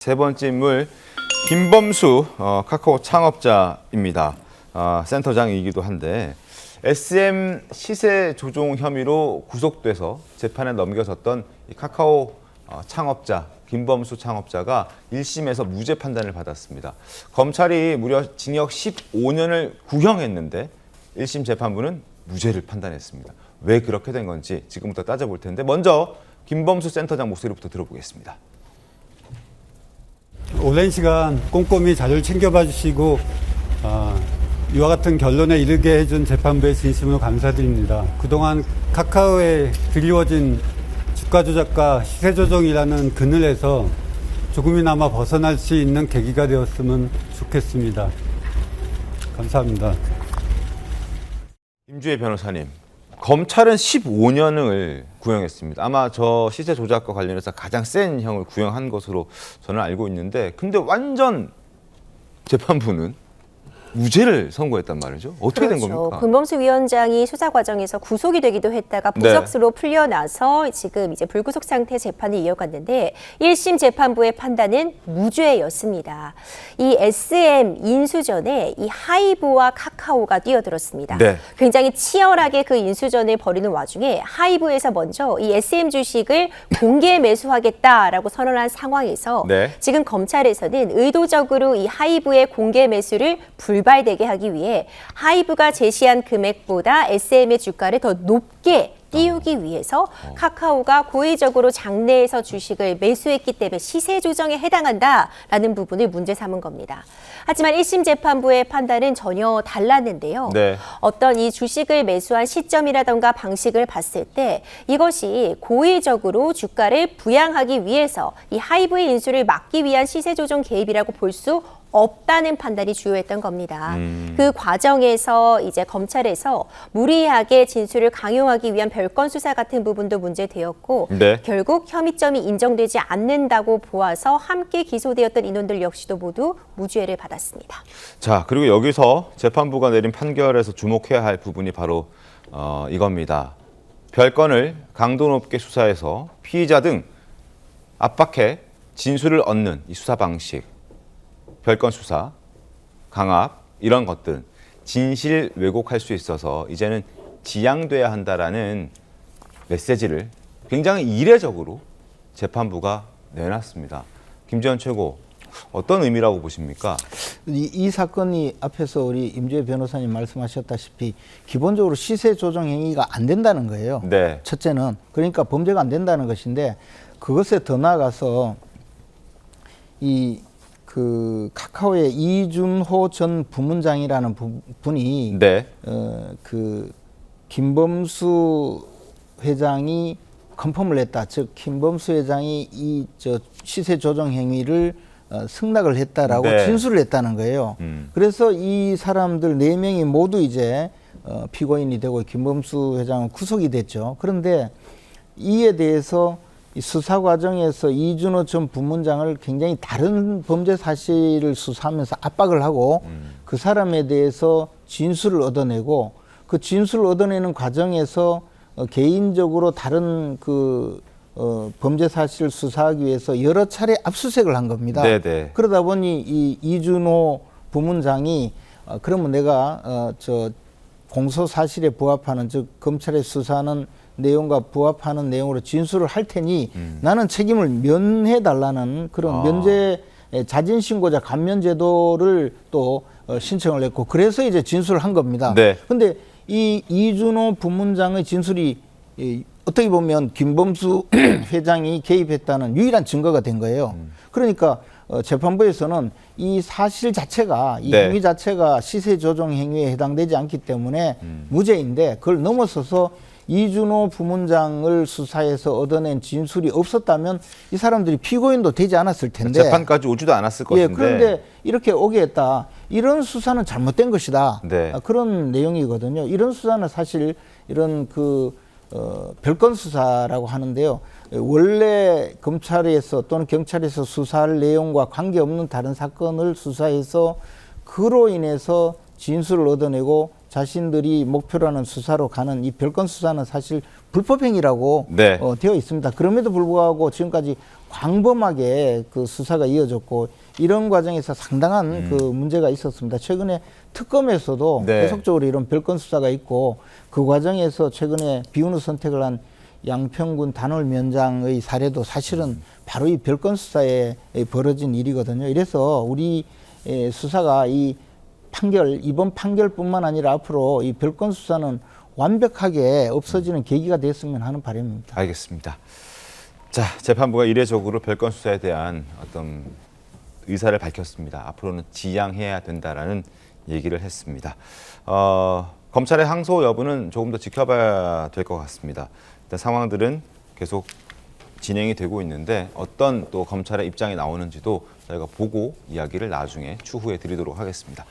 세 번째 인물 김범수 카카오 창업자입니다. 센터장이기도 한데 SM 시세 조종 혐의로 구속돼서 재판에 넘겨졌던 이 카카오 창업자 김범수 창업자가 1심에서 무죄 판단을 받았습니다. 검찰이 무려 징역 15년을 구형했는데 1심 재판부는 무죄를 판단했습니다. 왜 그렇게 된 건지 지금부터 따져볼 텐데 먼저 김범수 센터장 목소리부터 들어보겠습니다. 오랜 시간 꼼꼼히 자료를 챙겨봐 주시고 이와 같은 결론에 이르게 해준 재판부에 진심으로 감사드립니다. 그동안 카카오에 드리워진 주가 조작과 시세 조정이라는 그늘에서 조금이나마 벗어날 수 있는 계기가 되었으면 좋겠습니다. 감사합니다. 임주혜 변호사님, 검찰은 15년을 구형했습니다. 아마 저 시세 조작과 관련해서 가장 센 형을 구형한 것으로 저는 알고 있는데, 근데 완전 재판부는 무죄를 선고했단 말이죠. 어떻게 된 겁니까? 김범수 위원장이 수사 과정에서 구속이 되기도 했다가 부적수로 풀려나서 지금 이제 불구속 상태 재판을 이어갔는데 1심 재판부의 판단은 무죄였습니다. 이 SM 인수전에 이 하이브와 카카오가 뛰어들었습니다. 네. 굉장히 치열하게 그 인수전을 벌이는 와중에 하이브에서 먼저 이 SM 주식을 공개 매수하겠다라고 선언한 상황에서 지금 검찰에서는 의도적으로 이 하이브의 공개 매수를 불발되게 하기 위해 하이브가 제시한 금액보다 SM의 주가를 더 높게 띄우기 위해서 카카오가 고의적으로 장내에서 주식을 매수했기 때문에 시세 조정에 해당한다라는 부분을 문제 삼은 겁니다. 하지만 1심 재판부의 판단은 전혀 달랐는데요. 어떤 이 주식을 매수한 시점이라던가 방식을 봤을 때 이것이 고의적으로 주가를 부양하기 위해서 이 하이브의 인수를 막기 위한 시세 조정 개입이라고 볼 수 없다는 판단이 주요했던 겁니다. 그 과정에서 이제 검찰에서 무리하게 진술을 강요하기 위한 별건 수사 같은 부분도 문제되었고 결국 혐의점이 인정되지 않는다고 보아서 함께 기소되었던 인원들 역시도 모두 무죄를 받았습니다. 자, 그리고 여기서 재판부가 내린 판결에서 주목해야 할 부분이 바로 이겁니다. 별건을 강도 높게 수사해서 피의자 등 압박해 진술을 얻는 이 수사 방식. 별건 수사, 강압 이런 것들 진실 왜곡할 수 있어서 이제는 지양돼야 한다라는 메시지를 굉장히 이례적으로 재판부가 내놨습니다. 김재원 최고, 어떤 의미라고 보십니까? 이 사건이 앞에서 우리 임주혜 변호사님 말씀하셨다시피 기본적으로 시세 조정 행위가 안 된다는 거예요. 첫째는 그러니까 범죄가 안 된다는 것인데 그것에 더 나아가서 그 카카오의 이준호 전 부문장이라는 분이 그 김범수 회장이 컨펌을 했다. 즉 김범수 회장이 이 시세 조정 행위를 승낙을 했다라고 진술을 했다는 거예요. 그래서 이 사람들 4명이 모두 이제 피고인이 되고 김범수 회장은 구속이 됐죠. 그런데 이에 대해서 이 수사 과정에서 이준호 전 부문장을 굉장히 다른 범죄 사실을 수사하면서 압박을 하고 그 사람에 대해서 진술을 얻어내고 그 진술을 얻어내는 과정에서 개인적으로 다른 그 범죄 사실을 수사하기 위해서 여러 차례 압수수색을 한 겁니다. 그러다 보니 이 이준호 부문장이 그러면 내가 공소 사실에 부합하는, 즉 검찰의 수사는 내용과 부합하는 내용으로 진술을 할 테니 나는 책임을 면해달라는 그런 면제 자진신고자 감면제도를 또 신청을 했고 그래서 이제 진술을 한 겁니다. 근데 이 이준호 부문장의 진술이 어떻게 보면 김범수 회장이 개입했다는 유일한 증거가 된 거예요. 그러니까 재판부에서는 이 사실 자체가 이 행위 자체가 시세 조정 행위에 해당되지 않기 때문에 무죄인데 그걸 넘어서서 이준호 부문장을 수사해서 얻어낸 진술이 없었다면 이 사람들이 피고인도 되지 않았을 텐데 재판까지 오지도 않았을 것인데 그런데 이렇게 오게 했다. 이런 수사는 잘못된 것이다. 그런 내용이거든요. 이런 수사는 사실 이런 별건 수사라고 하는데요. 원래 검찰에서 또는 경찰에서 수사할 내용과 관계없는 다른 사건을 수사해서 그로 인해서 진술을 얻어내고 자신들이 목표로 하는 수사로 가는 이 별건 수사는 사실 불법행위라고 되어 있습니다. 그럼에도 불구하고 지금까지 광범하게 그 수사가 이어졌고 이런 과정에서 상당한 그 문제가 있었습니다. 최근에 특검에서도 네. 계속적으로 이런 별건 수사가 있고 그 과정에서 최근에 비운의 선택을 한 양평군 단월면장의 사례도 사실은 바로 이 별건 수사에 벌어진 일이거든요. 이래서 우리 수사가 이 판결, 이번 판결뿐만 아니라 앞으로 이 별건 수사는 완벽하게 없어지는 계기가 됐으면 하는 바람입니다. 알겠습니다. 자, 재판부가 이례적으로 별건 수사에 대한 어떤 의사를 밝혔습니다. 앞으로는 지양해야 된다라는 얘기를 했습니다. 검찰의 항소 여부는 조금 더 지켜봐야 될 것 같습니다. 일단 상황들은 계속 진행이 되고 있는데 어떤 또 검찰의 입장이 나오는지도 저희가 보고 이야기를 나중에 추후에 드리도록 하겠습니다.